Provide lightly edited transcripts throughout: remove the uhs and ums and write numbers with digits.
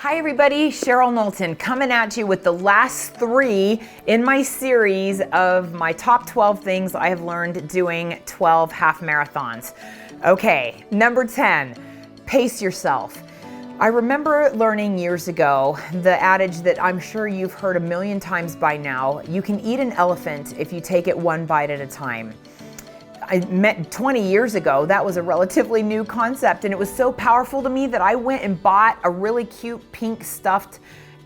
Hi everybody, Cheryl Knowlton coming at you with the last 3 in my series of my top 12 things I have learned doing 12 half marathons. Okay, number 10, pace yourself. I remember learning years ago the adage that I'm sure you've heard a million times by now: you can eat an elephant if you take it one bite at a time. I met 20 years ago, that was a relatively new concept, and it was so powerful to me that I went and bought a really cute pink stuffed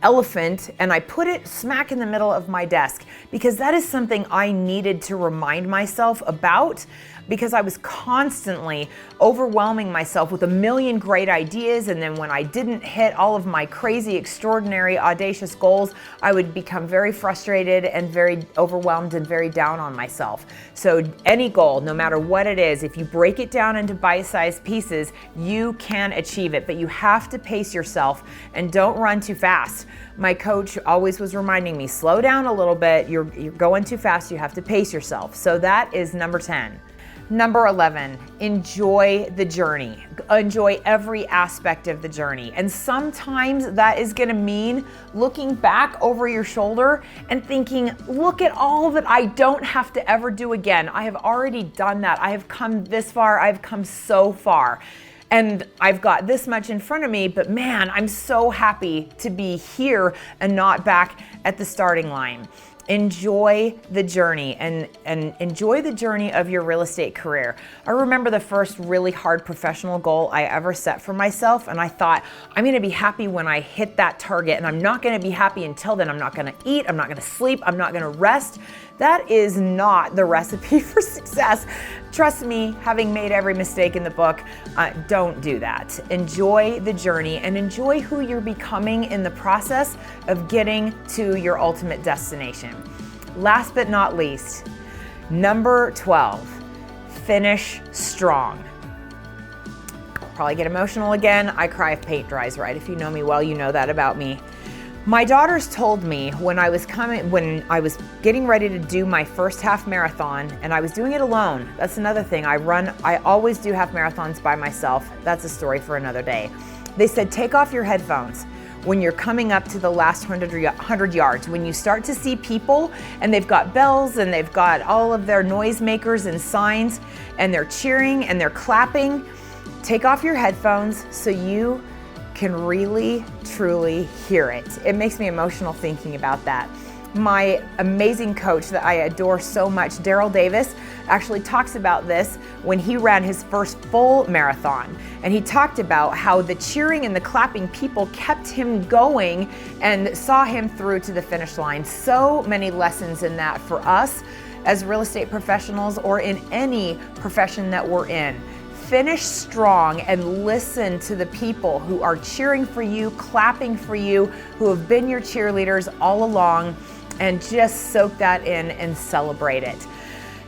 elephant and I put it smack in the middle of my desk, because that is something I needed to remind myself about, because I was constantly overwhelming myself with a million great ideas, and then when I didn't hit all of my crazy, extraordinary, audacious goals, I would become very frustrated and very overwhelmed and very down on myself. So any goal, no matter what it is, if you break it down into bite-sized pieces, you can achieve it, but you have to pace yourself and don't run too fast. My coach always was reminding me, slow down a little bit, you're going too fast, you have to pace yourself. So that is number 10. Number 11, enjoy the journey. Enjoy every aspect of the journey. And sometimes that is gonna mean looking back over your shoulder and thinking, look at all that I don't have to ever do again. I have already done that. I have come this far. I've come so far. And I've got this much in front of me, but man, I'm so happy to be here and not back at the starting line. Enjoy the journey and enjoy the journey of your real estate career. I remember the first really hard professional goal I ever set for myself, and I thought, I'm gonna be happy when I hit that target, and I'm not gonna be happy until then. I'm not gonna eat, I'm not gonna sleep, I'm not gonna rest. That is not the recipe for success. Trust me, having made every mistake in the book, don't do that. Enjoy the journey and enjoy who you're becoming in the process of getting to your ultimate destination. Last but not least, number 12, finish strong. Probably get emotional again. I cry if paint dries, right? If you know me well, you know that about me. My daughters told me when I was getting ready to do my first half marathon, and I was doing it alone. That's another thing. I always do half marathons by myself. That's a story for another day. They said, take off your headphones when you're coming up to the last 100 yards. When you start to see people and they've got bells and they've got all of their noisemakers and signs and they're cheering and they're clapping, take off your headphones so you can really, truly hear it. It makes me emotional thinking about that. My amazing coach that I adore so much, Daryl Davis, actually talks about this when he ran his first full marathon. And he talked about how the cheering and the clapping people kept him going and saw him through to the finish line. So many lessons in that for us as real estate professionals or in any profession that we're in. Finish strong and listen to the people who are cheering for you, clapping for you, who have been your cheerleaders all along, and just soak that in and celebrate it.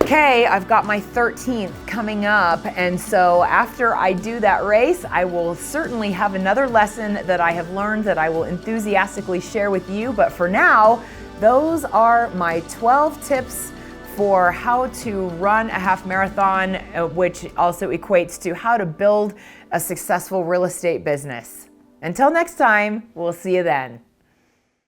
Okay, I've got my 13th coming up, and so after I do that race, I will certainly have another lesson that I have learned that I will enthusiastically share with you. But for now, those are my 12 tips for how to run a half marathon, which also equates to how to build a successful real estate business. Until next time, we'll see you then.